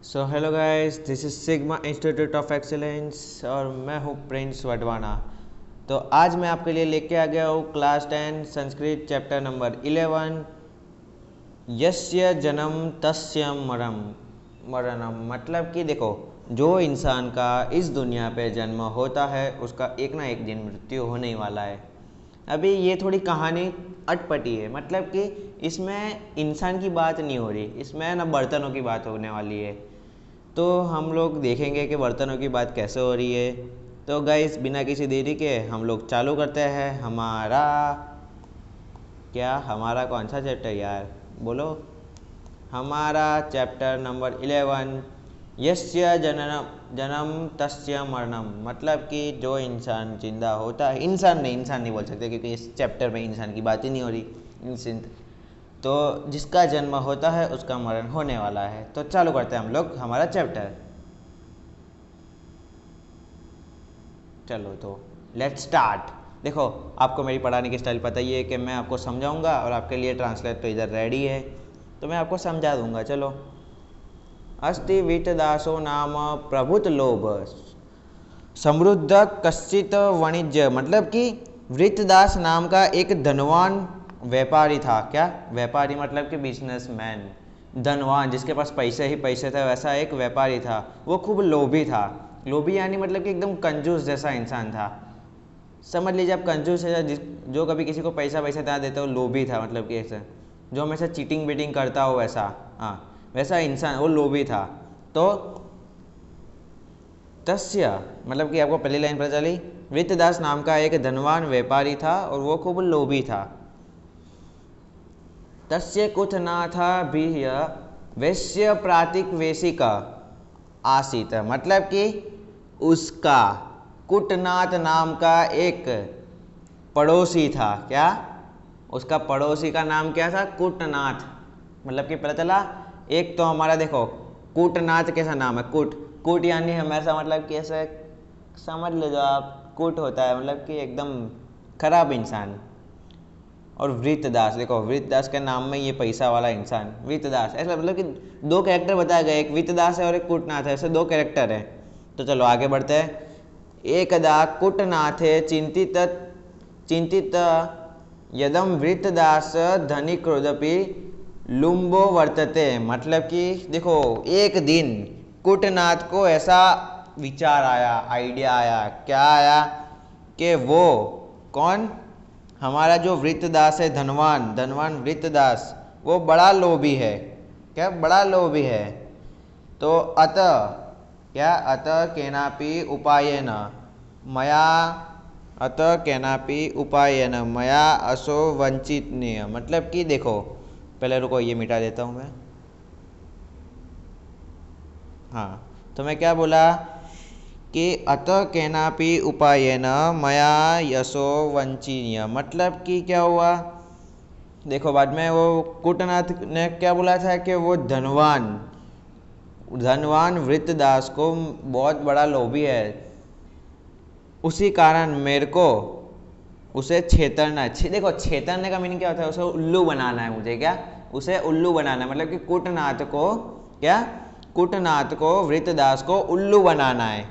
So hello guys, this is sigma institute of excellence और मैं हूँ प्रिंस वडवाना। तो आज मैं आपके लिए लेके आ गया हूँ क्लास 10 संस्कृत चैप्टर नंबर 11, यस्य जन्म तस्य मरणम। मतलब कि देखो, जो इंसान का इस दुनिया पे जन्म होता है उसका एक ना एक दिन मृत्यु होने वाला है। अभी ये थोड़ी कहानी अटपटी है, मतलब कि इसमें इंसान की बात नहीं हो रही, इसमें ना बर्तनों की बात होने वाली है। तो हम लोग देखेंगे कि बर्तनों की बात कैसे हो रही है। तो गाइस, बिना किसी देरी के हम लोग चालू करते हैं हमारा कौन सा चैप्टर यार, बोलो। हमारा चैप्टर नंबर 11, यस्य जन्म तस्य मरणम। मतलब कि जो इंसान जिंदा होता है, इंसान नहीं बोल सकते क्योंकि इस चैप्टर में इंसान की बात ही नहीं हो रही। इंसान तो जिसका जन्म होता है उसका मरण होने वाला है। तो चालू करते हैं हम लोग हमारा चैप्टर। चलो तो लेट्स स्टार्ट। देखो, आपको मेरी पढ़ाने की स्टाइल पता ही है कि मैं आपको समझाऊंगा और आपके लिए ट्रांसलेट तो इधर रेडी है, तो मैं आपको समझा दूंगा। चलो। अस्ति वित्तदासो नाम प्रभुत लोभ समृद्ध कश्चित वाणिज्य। मतलब कि वृत्तदास नाम का एक धनवान व्यापारी था। क्या व्यापारी? मतलब कि बिजनेसमैन, धनवान जिसके पास पैसे ही पैसे थे, वैसा एक व्यापारी था। वो खूब लोभी था। लोभी यानी मतलब कि एकदम कंजूस जैसा इंसान था। समझ लीजिए आप, कंजूस है जो कभी किसी को पैसा पैसा ना देता हो, लोभी था। मतलब कि ऐसा जो हमेशा चीटिंग बीटिंग करता हो, वैसा, हाँ वैसा इंसान वो लोभी था। तो तस्य मतलब कि आपको पहली लाइन पता चली, वित्तदास नाम का एक धनवान व्यापारी था और वो खूब लोभी था। तस्य कुथनाथ भी वैश्य प्रातिक वेशिक आसीत। मतलब कि उसका कुटनाथ नाम का एक पड़ोसी था। क्या? उसका पड़ोसी का नाम क्या था? कुटनाथ। मतलब कि पता चला, एक तो हमारा देखो कूटनाथ कैसा नाम है, कूट यानी हमेशा मतलब कि ऐसे समझ लो, जो आप कूट होता है मतलब कि एकदम खराब इंसान। और वृत्तदास, देखो वृत्तदास के नाम में ये पैसा वाला इंसान वृत्तदास, ऐसा मतलब कि दो कैरेक्टर बताए गए, एक वृत्तदास है और एक कूटनाथ है, ऐसे दो कैरेक्टर है। तो चलो आगे बढ़ते हैं। एकदा कूटनाथे चिंतित यदम वृत्तदास धनी क्रोधपि लुम्बो वर्तते। मतलब कि देखो, एक दिन कूटनाथ को ऐसा विचार आया, आइडिया आया। क्या आया? कि वो कौन, हमारा जो वृत्तदास है, धनवान वृत्तदास, वो बड़ा लोभी है। क्या? बड़ा लोभी है। तो अतः क्या? अतः केनापि उपायेन मया मया असो वंचितनीय। मतलब कि देखो, पहले रुको, ये मिटा देता हूँ मैं। हाँ, तो मैं क्या बोला कि अतः केनापि उपायेन मया यशो वंचनीय। मतलब कि क्या हुआ, देखो बाद में वो कूटनाथ ने क्या बोला था कि वो धनवान वृत्तदास को बहुत बड़ा लोभी है, उसी कारण मेरे को उसे छेतरना है। देखो, छेतरने का मीनिंग क्या होता है? उसे उल्लू बनाना है मुझे। क्या? उसे उल्लू बनाना है। मतलब कि कूटनाथ को क्या, कूटनाथ को, वृत्तदास को उल्लू बनाना है।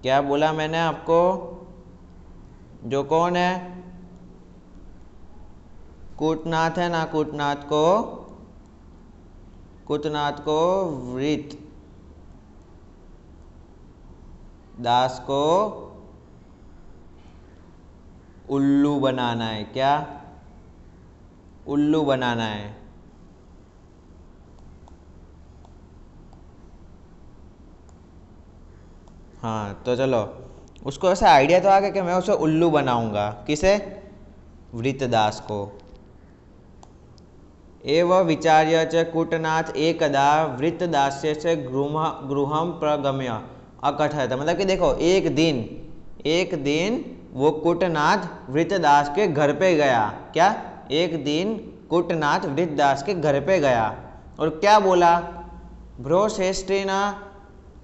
क्या बोला मैंने आपको? जो कौन है? कूटनाथ है ना, कूटनाथ को वृत्त दास को उल्लू बनाना है। क्या? उल्लू बनाना है। हाँ, तो चलो, उसको ऐसा आइडिया तो आ गया कि मैं उसे उल्लू बनाऊंगा। किसे? वृत्तदास को। एव विचार्य च कूटनाथ एकदा वृत्तदास्य से गृहम प्रगम्य अकथयत। मतलब कि देखो, एक दिन वो कूटनाथ वृत्तदास के घर पे गया। क्या? एक दिन कूटनाथ वृत्तदास के घर पे गया और क्या बोला? भ्रो श्रेष्ठेन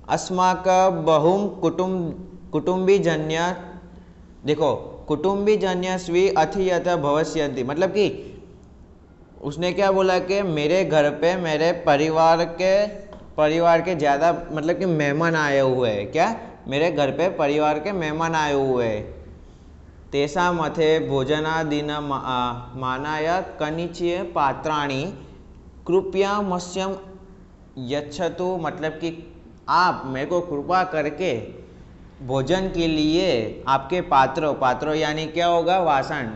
अस्माक बहुम कुटुंबी जन्य। देखो, कुटुंबी जन्य स्वी अथियत भविष्यन्ति। मतलब कि उसने क्या बोला कि मेरे घर पे मेरे परिवार के परिवार के ज़्यादा मतलब कि मेहमान आए हुए हैं, क्या मेरे घर पे परिवार के मेहमान आए हुए हैं। तेषां मथे भोजनादिन मानाय कनिचिय पात्राणि कृपया मह्यम यच्छतु, मतलब कि आप मेरे को कृपा करके भोजन के लिए आपके पात्रों यानी क्या होगा, वासन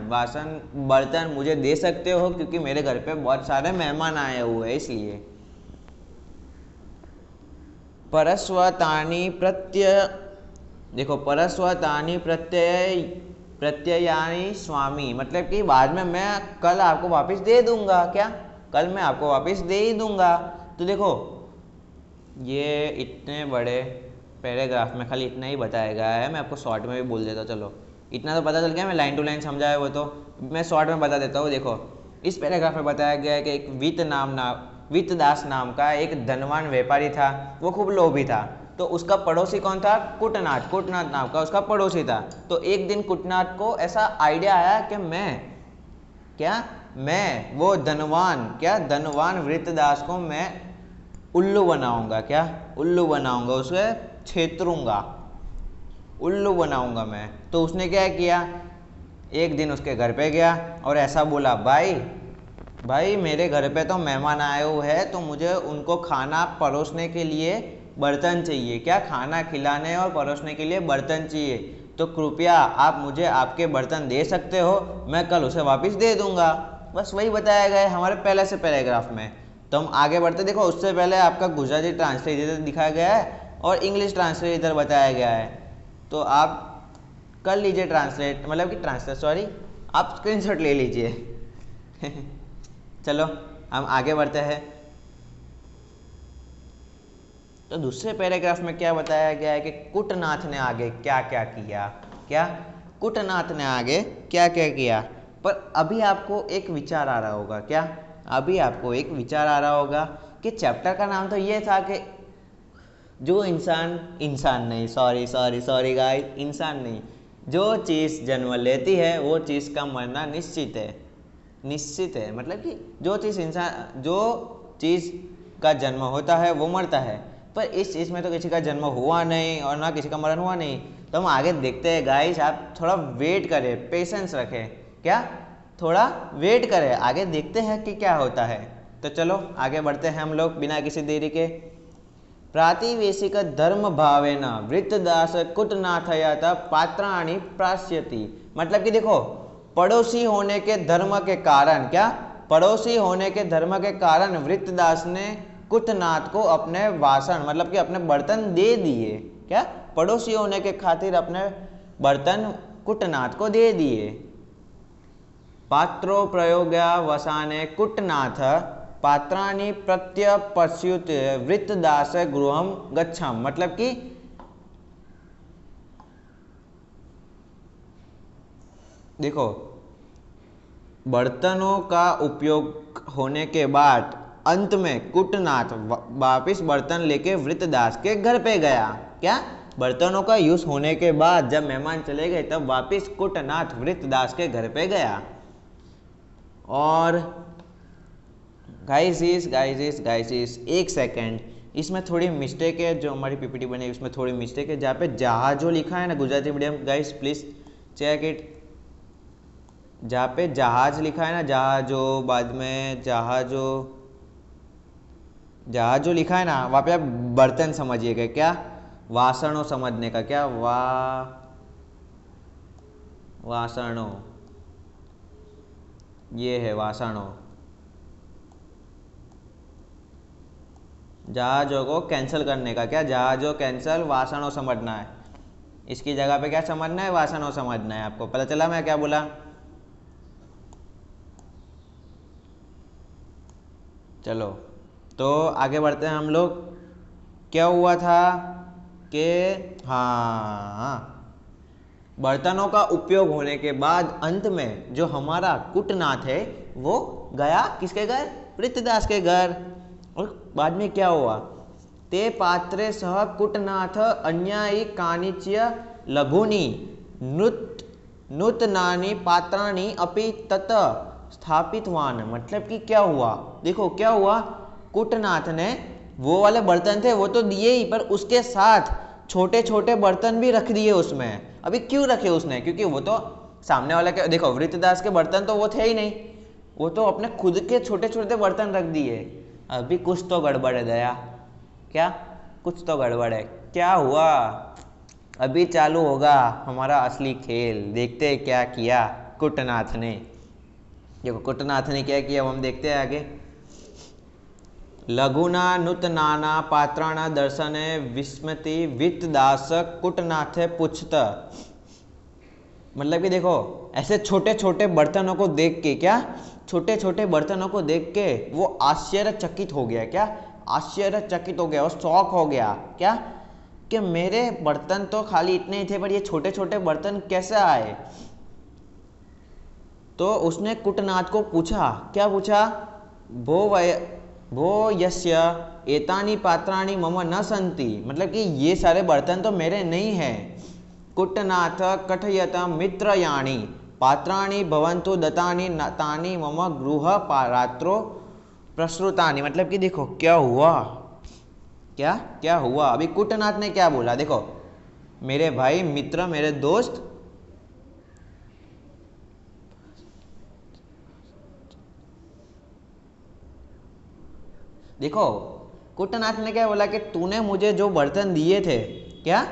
बर्तन मुझे दे सकते हो, क्योंकि मेरे घर पे बहुत सारे मेहमान आए हुए हैं इसलिए। परस्वतानि प्रत्ययानि स्वामी, मतलब कि बाद में मैं कल आपको वापस दे दूंगा, क्या कल मैं आपको वापस दे ही दूंगा। तो देखो ये इतने बड़े पैराग्राफ में खाली इतना ही बताया गया है। मैं आपको शॉर्ट में भी बोल देता हूँ, चलो इतना तो पता चल गया, मैं लाइन टू लाइन समझाया वो तो मैं शॉर्ट में बता देता हूँ। देखो इस पैराग्राफ में बताया गया है कि एक वित्तदास नाम का एक धनवान व्यापारी था, वो खूब लोभी था। तो उसका पड़ोसी कौन था, कुटनाथ नाम का उसका पड़ोसी था। तो एक दिन कुटनाथ को ऐसा आइडिया आया कि मैं वो धनवान वृत्तदास को मैं उल्लू बनाऊंगा, उसे छेतरूंगा, उल्लू बनाऊंगा मैं। तो उसने क्या किया, एक दिन उसके घर पे गया और ऐसा बोला, भाई मेरे घर पे तो मेहमान आए हुए हैं, तो मुझे उनको खाना परोसने के लिए बर्तन चाहिए, क्या खाना खिलाने और परोसने के लिए बर्तन चाहिए, तो कृपया आप मुझे आपके बर्तन दे सकते हो, मैं कल उसे वापस दे दूंगा। बस वही बताया गया है हमारे पहले से पैराग्राफ में। तो हम आगे बढ़ते, देखो उससे पहले आपका गुजराती ट्रांसलेट इधर दिखाया गया है और इंग्लिश ट्रांसलेट इधर बताया गया है। तो आप कर लीजिए आप स्क्रीनशॉट ले लीजिए। चलो हम आगे बढ़ते हैं। तो दूसरे पैराग्राफ में क्या बताया गया है कि कुटनाथ ने आगे क्या क्या किया। पर अभी आपको एक विचार आ रहा होगा, कि चैप्टर का नाम तो ये था कि जो इंसान नहीं, जो चीज़ जन्म लेती है वो चीज़ का मरना निश्चित है, मतलब कि जो चीज़ का जन्म होता है वो मरता है। पर इस चीज़ में तो किसी का जन्म हुआ नहीं और ना किसी का मरण हुआ नहीं। तो हम आगे देखते हैं गाइस, आप थोड़ा वेट करें, पेशेंस रखें, थोड़ा वेट करें, आगे देखते हैं कि क्या होता है। तो चलो आगे बढ़ते हैं हम लोग बिना किसी देरी के। प्रातिवेशिक धर्म भावेन वृत्तदास कुटनाथयात पात्राणि प्राश्यति, मतलब कि देखो पड़ोसी होने के धर्म के कारण वृत्तदास ने कुटनाथ को अपने वासन मतलब कि अपने बर्तन दे दिए, पड़ोसी होने के खातिर अपने बर्तन कुटनाथ को दे दिए। पात्रो प्रयोगावसाने कुटनाथ पात्राणि प्रत्यपश्युत वृत्तदास गृहम गच्छम, मतलब कि देखो बर्तनों का उपयोग होने के बाद अंत में कुटनाथ वापिस बर्तन लेके वृत्तदास के घर पे गया। बर्तनों का यूज होने के बाद जब मेहमान चले गए तब वापिस कुटनाथ वृत्तदास के घर पे गया। और गाइस एक सेकेंड, इसमें थोड़ी मिस्टेक है, जो हमारी पीपीटी बनी है उसमें थोड़ी मिस्टेक है। जहाँ पे जहाजो लिखा है ना Gujarati medium, guys please check it. जहाँ पे जहाज लिखा है ना, जहाजो, बाद में जहाजो लिखा है ना, वहाँ पे आप बर्तन समझिएगा, वासणों समझने का, वासणों, ये है वासणों। जहाजों को कैंसिल करने का, जहाजों कैंसिल, वासणों समझना है। इसकी जगह पे क्या समझना है, वासणों समझना है। आपको पता चला मैं क्या बोला? चलो तो आगे बढ़ते हैं हम लोग। क्या हुआ था कि बर्तनों का उपयोग होने के बाद अंत में जो हमारा कुटनाथ है वो गया किसके घर, वृत्तदास के घर। और बाद में क्या हुआ, ते पात्रे सह कुटनाथ अन्यायी कानिच्य लघुनी नूतनानि पात्राणि अपि तत स्थापितवान, मतलब कि क्या हुआ, देखो क्या हुआ, कुटनाथ ने वो वाले बर्तन थे वो तो दिए ही, पर उसके साथ छोटे छोटे बर्तन भी रख दिए उसमें। अभी क्यों रखे उसने? क्योंकि वो तो सामने वाले के, देखो वृत्तदास के बर्तन तो वो थे ही नहीं, वो तो अपने खुद के छोटे छोटे बर्तन रख दिए। अभी कुछ तो गड़बड़ है दया, क्या कुछ तो गड़बड़ है, क्या हुआ? अभी चालू होगा हमारा असली खेल, देखते हैं क्या किया कुटनाथ ने। देखो कुटनाथ ने क्या किया वो हम देखते हैं आगे। लघुना नूतनाना पात्राणा दर्शने विस्मति वित्तदास कुटनाथे पुछत। मतलब कि देखो ऐसे छोटे छोटे बर्तनों को देख के, क्या छोटे छोटे बर्तनों को देख के वो आश्चर्यचकित हो गया, क्या आश्चर्यचकित हो गया, वो शौक हो गया, क्या कि मेरे बर्तन तो खाली इतने ही थे पर ये छोटे छोटे बर्तन कैसे आए? तो उसने कुटनाथ को पूछा, क्या पूछा? भो यस्य एतानि पात्राणि मम न सन्ति, मतलब कि ये सारे बर्तन तो मेरे नहीं हैं। कुटनाथ कथयत मित्रयाणि पात्राणि भवन्तु दत्तानि तानि मम गृह रात्रो प्रसृतानि। मतलब कि देखो क्या हुआ, क्या क्या हुआ? अभी कुटनाथ ने क्या बोला, देखो मेरे भाई मित्र मेरे दोस्त देखो कुटनाथ ने क्या बोला कि तूने मुझे जो बर्तन दिए थे, क्या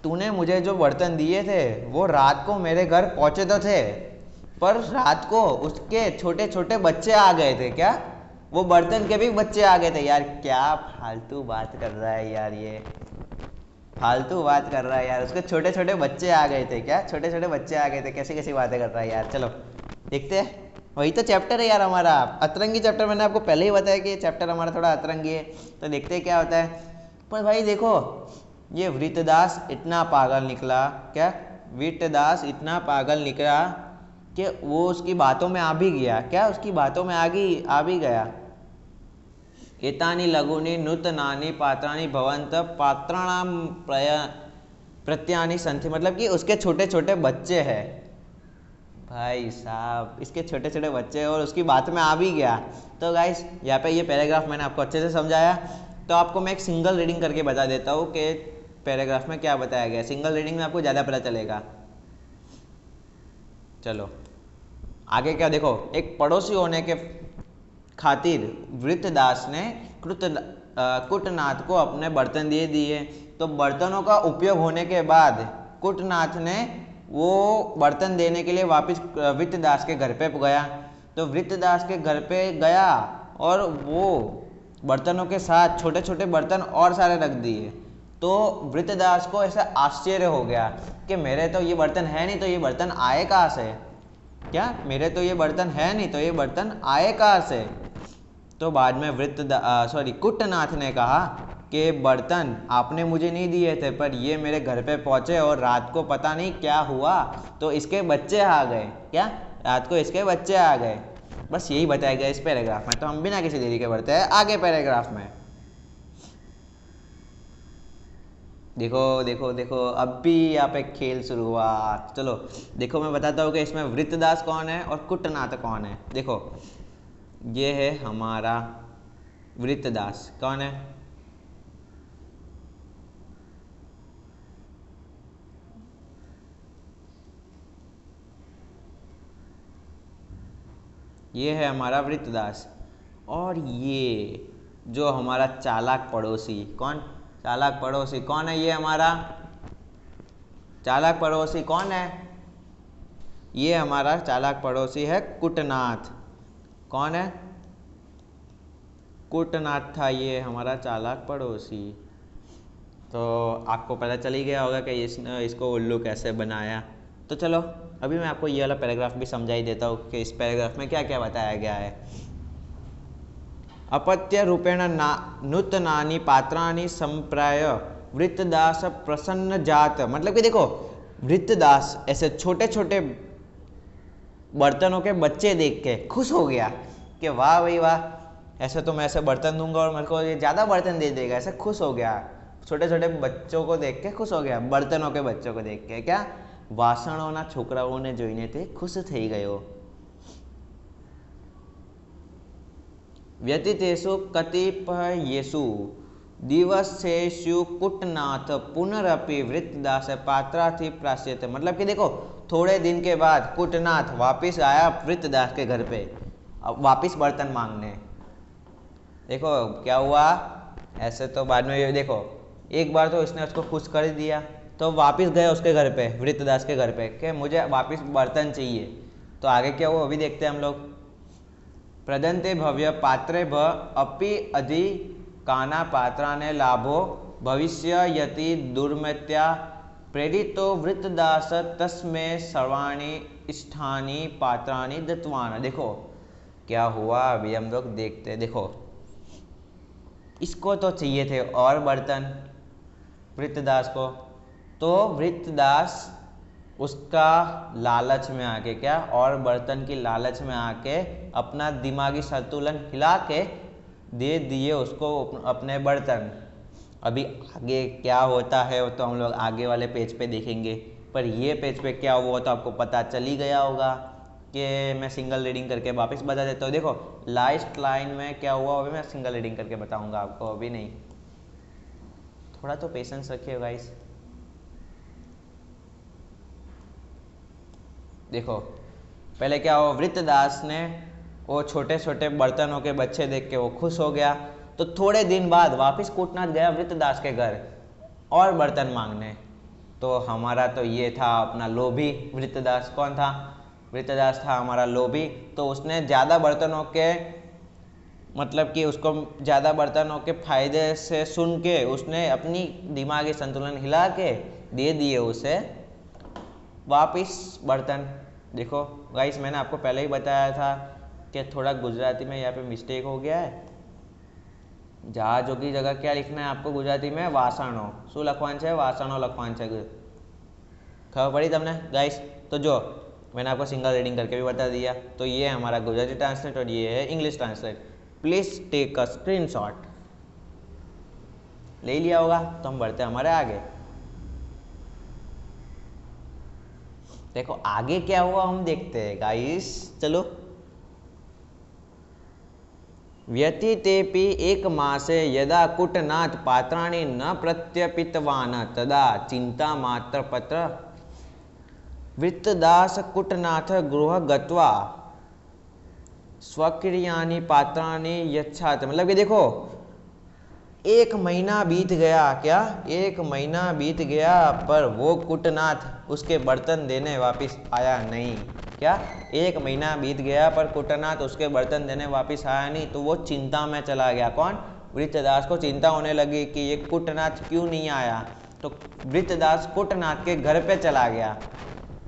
तूने मुझे जो बर्तन दिए थे वो रात को मेरे घर पहुंचे तो थे, पर रात को उसके छोटे छोटे बच्चे आ गए थे, क्या वो बर्तन के भी बच्चे आ गए थे। यार क्या फालतू बात कर रहा है यार, ये फालतू बात कर रहा है यार, उसके छोटे छोटे बच्चे आ गए थे, क्या छोटे छोटे बच्चे आ गए थे, कैसी कैसी बातें कर रहा है यार। चलो देखते हैं, वही तो चैप्टर है यार हमारा, अतरंगी चैप्टर। मैंने आपको पहले ही बताया कि ये चैप्टर हमारा थोड़ा अतरंगी है, तो देखते हैं क्या होता है। पर भाई देखो ये वृत्तदास इतना पागल निकला, क्या वृत्तदास इतना पागल निकला कि वो उसकी बातों में आ भी गया, क्या उसकी बातों में आ भी गया। एतानि लघुनि नूतनानि पात्राणि भवन्त पात्राणाम प्रत्यानि सन्ति, मतलब कि उसके छोटे छोटे बच्चे हैं। भाई साहब इसके छोटे छोटे बच्चे और उसकी बात में आ भी गया। तो गाइस यहाँ पे ये पैराग्राफ मैंने आपको अच्छे से समझाया, तो आपको मैं एक सिंगल रीडिंग करके बता देता हूँ कि पैराग्राफ में क्या बताया गया। सिंगल रीडिंग में आपको ज़्यादा पता चलेगा। चलो आगे क्या देखो, एक पड़ोसी होने के खातिर वृत्तदास ने कुटनाथ को अपने बर्तन दे दिए। तो बर्तनों का उपयोग होने के बाद कुटनाथ ने वो बर्तन देने के लिए वापस वृत्तदास के घर पे गया। तो वृत्तदास के घर पे गया और वो बर्तनों के साथ छोटे छोटे बर्तन और सारे रख दिए। तो वृत्तदास को ऐसा आश्चर्य हो गया कि मेरे तो ये बर्तन है नहीं, तो ये बर्तन आए कहाँ से, क्या मेरे तो ये बर्तन है नहीं, तो ये बर्तन आए कहाँ से? तो बाद में कुटनाथ ने कहा कि बर्तन आपने मुझे नहीं दिए थे, पर ये मेरे घर पे पहुंचे और रात को पता नहीं क्या हुआ तो इसके बच्चे आ गए, क्या रात को इसके बच्चे आ गए। बस यही बताया गया इस पैराग्राफ में। तो हम बिना किसी देरी के बढ़ते हैं आगे पैराग्राफ में। देखो देखो देखो अब भी यहाँ पे खेल शुरू हुआ। चलो देखो मैं बताता हूँ कि इसमें वृत्तदास कौन है और कुटनाथ कौन है। देखो ये है हमारा वृत्तदास, कौन है? ये है हमारा वृत्तदास। और ये जो हमारा चालाक पड़ोसी, कौन चालाक पड़ोसी कौन है? ये हमारा चालाक पड़ोसी कौन है? ये हमारा चालाक पड़ोसी है कुटनाथ। कौन है? कुटनाथ था ये हमारा चालाक पड़ोसी। तो आपको पता चल ही गया होगा कि इसको उल्लू कैसे बनाया। तो चलो अभी मैं आपको ये वाला पैराग्राफ भी समझा ही देता हूँ कि इस पैराग्राफ में क्या क्या बताया गया है। अपत्य रूपेण नूतनानि पात्राणि संप्राय वृत्तदास प्रसन्न जात। मतलब कि देखो वृत्तदास ऐसे छोटे छोटे बर्तनों के बच्चे देख के खुश हो गया कि वाह भाई वाह, ऐसे तो मैं ऐसे बर्तन दूंगा और मेरे को ये ज़्यादा बर्तन दे देगा। ऐसे खुश हो गया, छोटे छोटे बच्चों को देख के खुश हो गया, बर्तनों के बच्चों को देख के। क्या વાસણોના છોકરાઓને જોઈને તે ખુશ થઈ ગયો। व्यतीतेषु कतिपयेषु दिवसेषु कुटनाथ पुनरपि वृत्तदास पात्रार्थी प्राश्यते। मतलब कि देखो थोड़े दिन के बाद कुटनाथ वापिस आया वृत्तदास के घर पे, अब वापिस बर्तन मांगने। देखो क्या हुआ, ऐसे तो बाद में देखो एक बार तो इसने उसको खुश कर दिया, तो वापिस गए उसके घर पे, वृत्तदास के घर पे कि मुझे वापिस बर्तन चाहिए। तो आगे क्या हुआ अभी देखते हैं हम लोग। प्रदंते भव्य पात्रे भ अपि अधि काना पात्राने लाभो भविष्य यति दुर्मत्या प्रेरितो वृत्तदास तस्मे सर्वाणि स्थानी पात्राणि दत्तवान। देखो क्या हुआ अभी हम लोग देखते हैं। देखो इसको तो चाहिए थे और बर्तन वृत्तदास को, तो वृत्तदास उसका लालच में आके क्या, और बर्तन की लालच में आके अपना दिमागी संतुलन हिला के दे दिए उसको अपने बर्तन। अभी आगे क्या होता है वो तो हम लोग आगे वाले पेज पे देखेंगे, पर ये पेज पे क्या हुआ तो आपको पता चल ही गया होगा कि मैं सिंगल रीडिंग करके वापस बता देता हूँ। देखो लास्ट लाइन में क्या हुआ अभी मैं सिंगल रीडिंग करके बताऊंगा आपको, अभी नहीं, थोड़ा तो पेशेंस रखिए गाइस। देखो पहले क्या हुआ, वृत्तदास ने वो छोटे छोटे बर्तनों के बच्चे देख के वो खुश हो गया, तो थोड़े दिन बाद वापस कुटनाथ गया वृत्तदास के घर और बर्तन मांगने। तो हमारा तो ये था अपना लोभी वृत्तदास। कौन था? वृत्तदास था हमारा लोभी। तो उसने ज़्यादा बर्तनों के मतलब कि उसको ज़्यादा बर्तनों के फायदे से सुन के उसने अपनी दिमागी संतुलन हिला के दे दिए उसे वापिस बर्तन। देखो गाइस मैंने आपको पहले ही बताया था कि थोड़ा गुजराती में यहाँ पे मिस्टेक हो गया है। जहाजों की जगह क्या लिखना है आपको गुजराती में? वासणो। शू लखवान है? वासणो लखवान है। खबर पड़ी तमने गाइस? तो जो मैंने आपको सिंगल रीडिंग करके भी बता दिया। तो ये है हमारा गुजराती ट्रांसलेट और ये है English translate. Please take a screenshot. ले लिया होगा तो हम बढ़ते हैं हमारे आगे। देखो आगे क्या हुआ हम देखते हैं गाइस, चलो। व्यतीतेपि एक मासे यदा कुटनाथ पात्राणि न प्रत्यपितवान् तदा चिंता मात्र पत्र वृत्तदास कुटनाथ गृह गत्वा स्वक्रियानि पात्राणि यच्छात। मतलब कि देखो एक महीना बीत गया, क्या एक महीना बीत गया पर वो कुटनाथ उसके बर्तन देने वापस आया नहीं। क्या एक महीना बीत गया पर कुटनाथ उसके बर्तन देने वापस आया नहीं, तो वो चिंता में चला गया। कौन? वृत्तदास को चिंता होने लगी कि ये कुटनाथ क्यों नहीं आया। तो वृत्तदास कुटनाथ के घर पे चला गया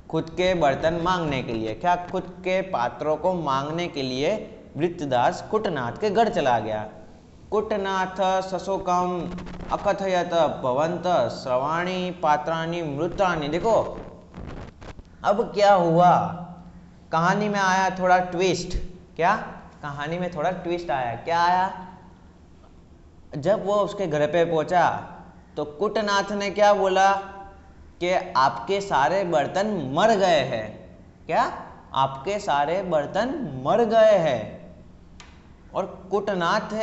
खुद के बर्तन मांगने के लिए। क्या? खुद के पात्रों को मांगने के लिए वृत्तदास कुटनाथ के घर चला गया। कुटनाथ सशोकम अकथयत भवंत श्रवाणी पात्राणि मृतानि। देखो अब क्या हुआ, कहानी में आया थोड़ा ट्विस्ट। क्या? कहानी में थोड़ा ट्विस्ट आया। क्या आया? जब वो उसके घर पे पहुंचा तो कुटनाथ ने क्या बोला कि आपके सारे बर्तन मर गए हैं। क्या? आपके सारे बर्तन मर गए हैं। और कुटनाथ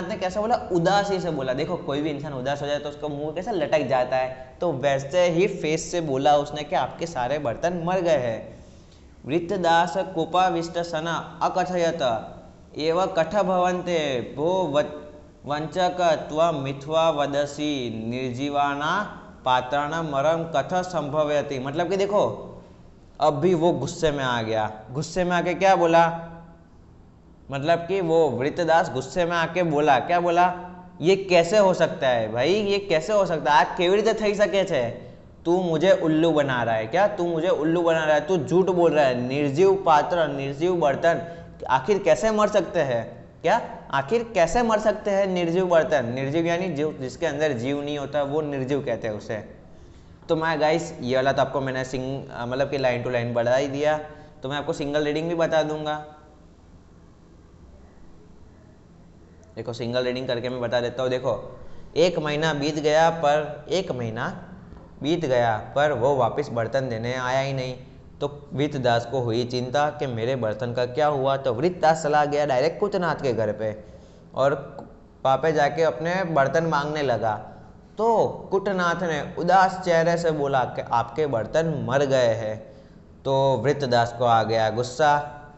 ने कैसा बोला? उदासी से बोला। देखो कोई भी इंसान उदास हो जाए तो उसका मुंह कैसा लटक जाता है, तो वैसे ही फेस से बोला उसने कि आपके सारे बर्तन मर गए हैं। वृत्तदास कोपाविष्ट सना अकथयत एव कथ भवन्ते भो वंचक त्वं मिथ्वा वदसि निर्जीवाना पात्राणा मरम कथ संभवयति। मतलब कि देखो अब भी वो गुस्से में आ गया। गुस्से में आके क्या बोला? मतलब कि वो वृत्तदास गुस्से में आके बोला, क्या बोला? ये कैसे हो सकता है भाई, ये कैसे हो सकता है? आज केवी रीते थई सके छे? तू मुझे उल्लू बना रहा है। क्या? तू मुझे उल्लू बना रहा है, तू झूठ बोल रहा है। निर्जीव पात्र, निर्जीव बर्तन आखिर कैसे मर सकते हैं? क्या? आखिर कैसे मर सकते हैं निर्जीव बर्तन? निर्जीव यानी जिसके अंदर जीव नहीं होता वो निर्जीव कहते हैं उसे। तो मैं गाइस ये वाला तो आपको मैंने मतलब कि लाइन टू लाइन बढ़ा ही दिया, तो मैं आपको सिंगल रीडिंग भी बता दूंगा। देखो सिंगल रीडिंग करके मैं बता देता हूँ। देखो एक महीना बीत गया पर वो वापस बर्तन देने आया ही नहीं। तो वृत्रदास को हुई चिंता कि मेरे बर्तन का क्या हुआ। तो वृत्रदास चला गया डायरेक्ट कुटनाथ के घर पे और वहाँ पे जाके अपने बर्तन मांगने लगा। तो कुटनाथ ने उदास चेहरे से बोला कि आपके बर्तन मर गए हैं। तो वृत्रदास को आ गया गुस्सा।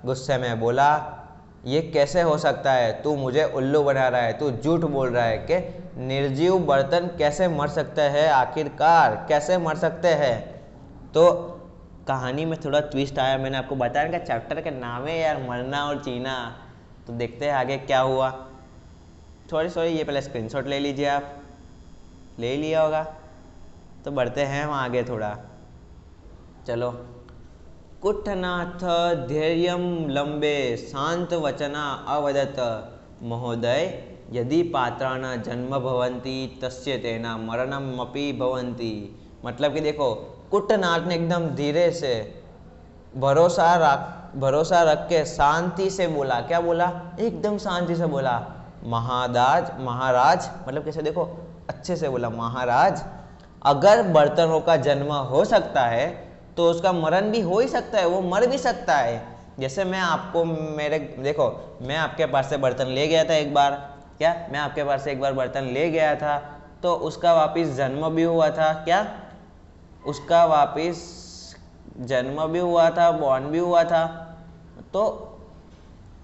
गुस्से में बोला ये कैसे हो सकता है, तू मुझे उल्लू बना रहा है, तू झूठ बोल रहा है कि निर्जीव बर्तन कैसे मर सकते हैं, आखिरकार कैसे मर सकते हैं। तो कहानी में थोड़ा ट्विस्ट आया, मैंने आपको बताया कि चैप्टर के नाम है यार मरना और जीना। तो देखते हैं आगे क्या हुआ। सॉरी ये पहले स्क्रीनशॉट ले लीजिए, आप ले लिया होगा। तो बढ़ते हैं हम आगे थोड़ा, चलो। कुटनाथ धैर्यं लंबे शांत वचना अवदत महोदय यदि पात्राणा जन्म भवन्ति तस्य तेना मरणम अपि भवन्ति। मतलब कि देखो कुटनाथ ने एकदम धीरे से भरोसा रख के शांति से बोला। क्या बोला? एकदम शांति से बोला महाराज मतलब कैसे, देखो अच्छे से बोला, महाराज अगर बर्तनों का जन्म हो सकता है तो उसका मरण भी हो ही सकता है, वो मर भी सकता है। जैसे मैं आपको देखो मैं आपके पास से बर्तन ले गया था एक बार, क्या मैं आपके पास से एक बार बर्तन ले गया था तो उसका वापस जन्म भी हुआ था, क्या उसका वापस जन्म भी हुआ था, बॉर्न भी हुआ था। तो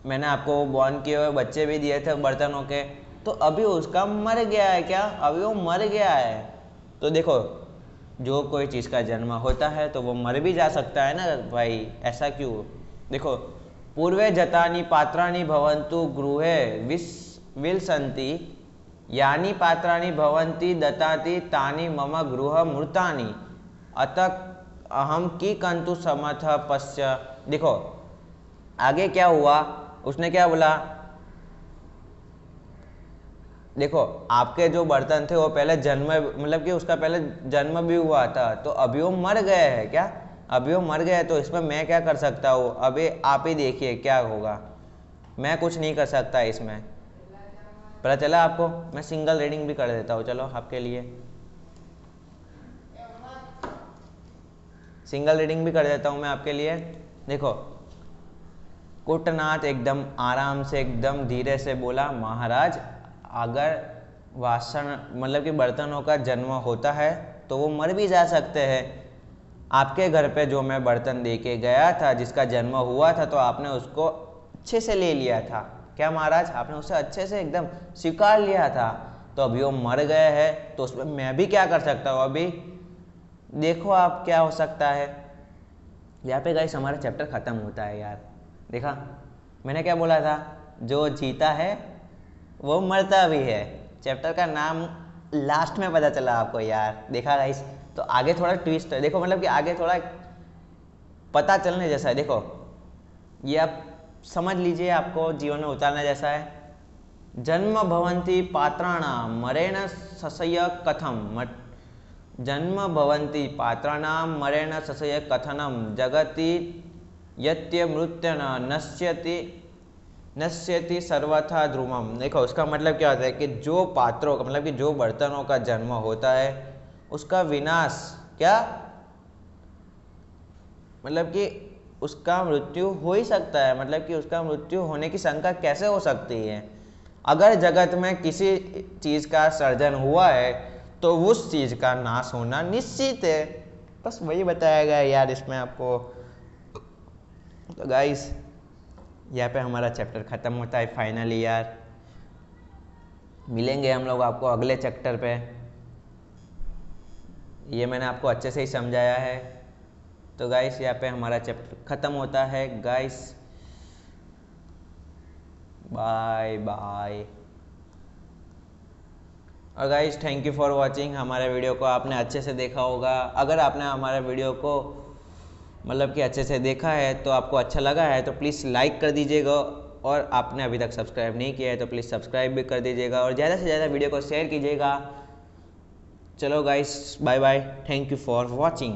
मैंने आपको बॉर्न किए हुए बच्चे भी दिए थे बर्तनों के, तो अभी उसका मर गया है, क्या अभी वो मर गया है। तो देखो जो कोई चीज़ का जन्म होता है तो वो मर भी जा सकता है ना भाई, ऐसा क्यों। देखो पूर्वे जतानि पात्राणि भवन्तु गृहे विलसन्ति यानि पात्राणि भवन्ति दताति तानि मम गृह मृतानि अतः अहम की कंतु समथ पश्य। देखो आगे क्या हुआ, उसने क्या बोला, देखो आपके जो बर्तन थे वो पहले जन्म मतलब कि उसका पहले जन्म भी हुआ था, तो अभी वो मर गए हैं, क्या अभी वो मर गए, तो इसमें मैं क्या कर सकता हूँ, अभी आप ही देखिए क्या होगा, मैं कुछ नहीं कर सकता इसमें। पता चला आपको? मैं सिंगल रीडिंग भी कर देता हूँ, चलो आपके लिए सिंगल रीडिंग भी कर देता हूँ मैं आपके लिए। देखो कुटनाथ एकदम आराम से एकदम धीरे से बोला, महाराज अगर वासन मतलब कि बर्तनों का जन्म होता है तो वो मर भी जा सकते हैं। आपके घर पे जो मैं बर्तन दे के गया था जिसका जन्म हुआ था तो आपने उसको अच्छे से ले लिया था, क्या महाराज आपने उसे अच्छे से एकदम स्वीकार लिया था, तो अभी वो मर गए हैं तो उसमें मैं भी क्या कर सकता हूँ। अभी देखो आप क्या हो सकता है। यहाँ पे गाइस हमारा चैप्टर ख़त्म होता है यार। देखा मैंने क्या बोला था, जो जीता है वो मरता भी है। चैप्टर का नाम लास्ट में पता चला आपको यार, देखा गाइस। तो आगे थोड़ा ट्विस्ट है, देखो मतलब कि आगे थोड़ा पता चलने जैसा है। देखो ये आप समझ लीजिए, आपको जीवन में उतारने जैसा है। जन्म भवन्ति पात्राणाम मरेण सशय कथम, जन्म भवन्ति पात्राणाम मरेण सशय कथनम जगति यत्य मृत्यु नश्यति सर्वथा ध्रुवम। देखो उसका मतलब क्या होता है कि जो पात्रों का मतलब कि जो बर्तनों का जन्म होता है उसका विनाश, क्या मतलब कि उसका मृत्यु हो ही सकता है, मतलब कि उसका मृत्यु होने की शंका कैसे हो सकती है। अगर जगत में किसी चीज़ का सर्जन हुआ है तो उस चीज़ का नाश होना निश्चित है। बस वही बताया गया यार इसमें आपको। तो गाइस यहाँ पे हमारा चैप्टर ख़त्म होता है फाइनली यार। मिलेंगे हम लोग आपको अगले चैप्टर पे। ये मैंने आपको अच्छे से ही समझाया है। तो गाइस यहाँ पे हमारा चैप्टर ख़त्म होता है गाइस। Bye bye. और guys thank you for watching. हमारे वीडियो को आपने अच्छे से देखा होगा। अगर आपने हमारे वीडियो को मतलब कि अच्छे से देखा है तो आपको अच्छा लगा है तो प्लीज़ लाइक कर दीजिएगा, और आपने अभी तक सब्सक्राइब नहीं किया है तो प्लीज़ सब्सक्राइब भी कर दीजिएगा, और ज़्यादा से ज़्यादा वीडियो को शेयर कीजिएगा। चलो guys bye bye, thank you for watching.